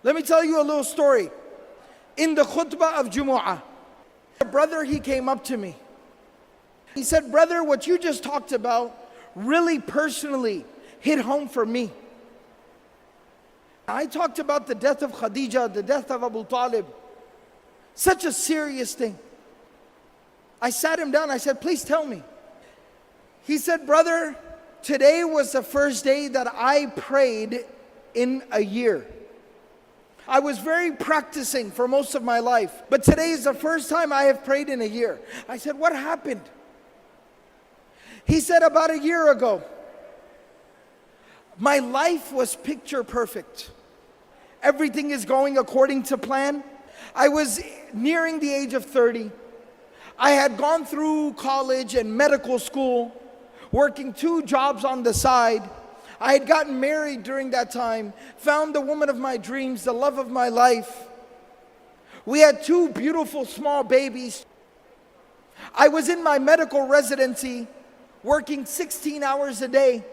Let me tell you a little story. In the khutbah of Jumu'ah, a brother, he came up to me. He said, brother, what you just talked about really personally hit home for me. I talked about the death of Khadija, the death of Abu Talib. Such a serious thing. I sat him down, I said, please tell me. He said, brother, today was the first day that I prayed in a year. I was very practicing for most of my life, but today is the first time I have prayed in a year. I said, what happened? He said, about a year ago, my life was picture perfect. Everything is going according to plan. I was nearing the age of 30. I had gone through college and medical school, working 2 jobs on the side. I had gotten married during that time, found the woman of my dreams, the love of my life. We had 2 beautiful small babies. I was in my medical residency, working 16 hours a day.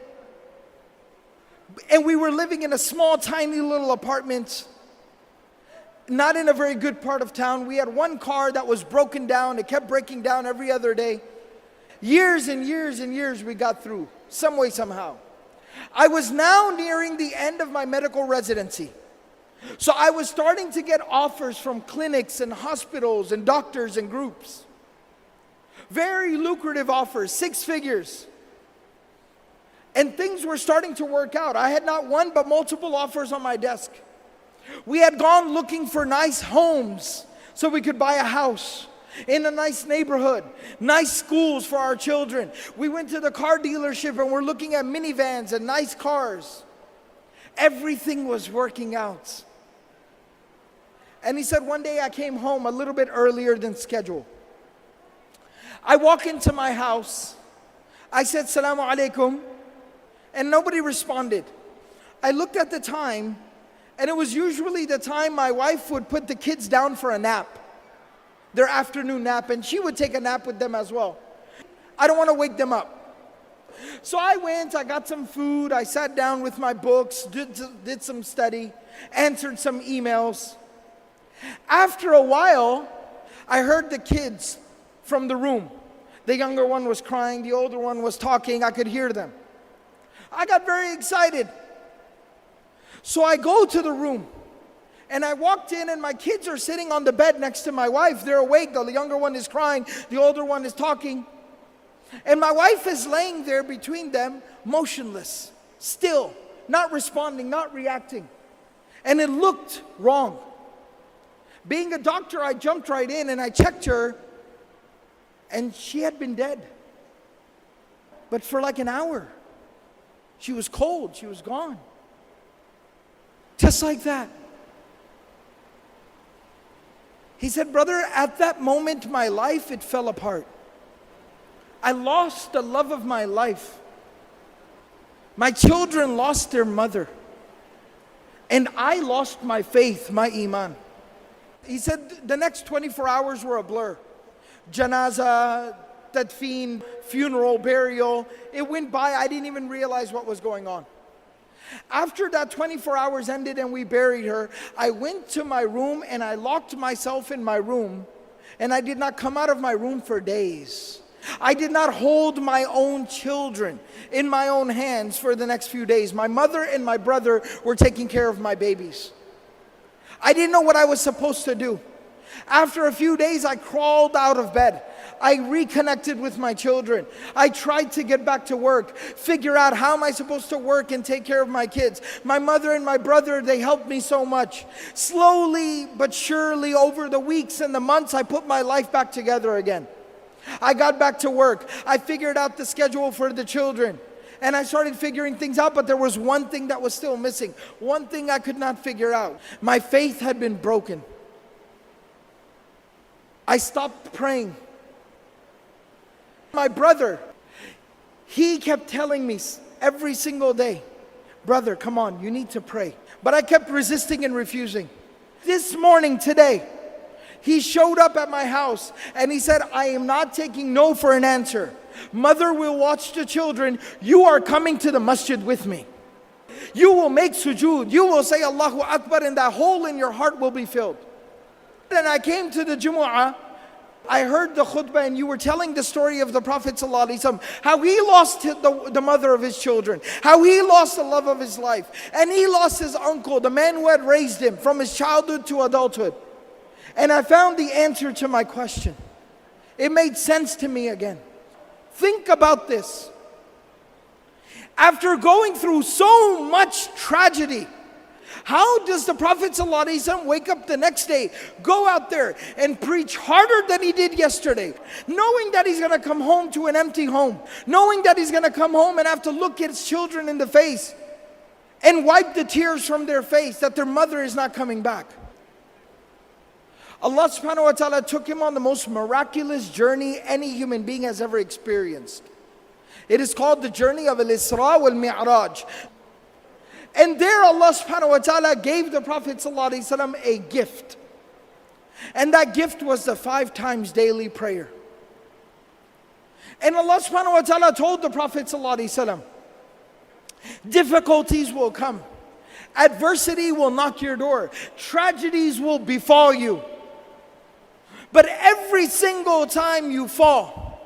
And we were living in a small, tiny little apartment, not in a very good part of town. We had 1 car that was broken down. It kept breaking down every other day. Years and years and years we got through, some way, somehow. I was now nearing the end of my medical residency. So I was starting to get offers from clinics and hospitals and doctors and groups. Very lucrative offers, 6 figures. And things were starting to work out. I had not one, but multiple offers on my desk. We had gone looking for nice homes so we could buy a house in a nice neighborhood, nice schools for our children. We went to the car dealership and we're looking at minivans and nice cars. Everything was working out. And he said, one day I came home a little bit earlier than scheduled. I walk into my house. I said, Salamu alaikum. And nobody responded. I looked at the time, and it was usually the time my wife would put the kids down for a nap, their afternoon nap, and she would take a nap with them as well. I don't want to wake them up. So I went, I got some food, I sat down with my books, did some study, answered some emails. After a while, I heard the kids from the room. The younger one was crying, the older one was talking, I could hear them. I got very excited. So I go to the room and I walked in and my kids are sitting on the bed next to my wife. They're awake, the younger one is crying, the older one is talking. And my wife is laying there between them, motionless, still, not responding, not reacting. And it looked wrong. Being a doctor, I jumped right in and I checked her and she had been dead. But for like an hour. She was cold, she was gone. Just like that. He said, brother, at that moment, my life, it fell apart. I lost the love of my life. My children lost their mother. And I lost my faith, my iman. He said, the next 24 hours were a blur. Janazah, tadfeen, funeral, burial. It went by, I didn't even realize what was going on. After that 24 hours ended and we buried her, I went to my room and I locked myself in my room and I did not come out of my room for days. I did not hold my own children in my own hands for the next few days. My mother and my brother were taking care of my babies. I didn't know what I was supposed to do. After a few days, I crawled out of bed. I reconnected with my children. I tried to get back to work, figure out how am I supposed to work and take care of my kids. My mother and my brother, they helped me so much. Slowly but surely over the weeks and the months, I put my life back together again. I got back to work. I figured out the schedule for the children. And I started figuring things out, but there was one thing that was still missing. One thing I could not figure out. My faith had been broken. I stopped praying. My brother, he kept telling me every single day, brother, come on, you need to pray. But I kept resisting and refusing. This morning, today, he showed up at my house and he said, I am not taking no for an answer. Mother will watch the children. You are coming to the masjid with me. You will make sujood. You will say Allahu Akbar, and that hole in your heart will be filled. And I came to the Jumu'ah. I heard the khutbah, and you were telling the story of the Prophet ﷺ, how he lost the mother of his children, how he lost the love of his life, and he lost his uncle, the man who had raised him from his childhood to adulthood. And I found the answer to my question. It made sense to me again. Think about this. After going through so much tragedy, how does the Prophet ﷺ wake up the next day, go out there and preach harder than he did yesterday, knowing that he's going to come home to an empty home, knowing that he's going to come home and have to look his children in the face and wipe the tears from their face that their mother is not coming back? Allah subhanahu wa ta'ala took him on the most miraculous journey any human being has ever experienced. It is called the journey of Al-Isra wal-Mi'raj. And there Allah subhanahu wa ta'ala gave the Prophet ﷺ a gift. And that gift was the 5 times daily prayer. And Allah subhanahu wa ta'ala told the Prophet ﷺ, difficulties will come. Adversity will knock your door. Tragedies will befall you. But every single time you fall,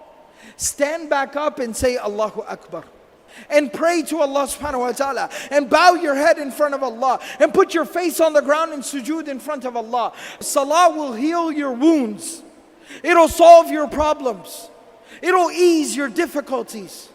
stand back up and say Allahu Akbar. And pray to Allah subhanahu wa ta'ala. And bow your head in front of Allah. And put your face on the ground and sujood in front of Allah. Salah will heal your wounds. It'll solve your problems. It'll ease your difficulties.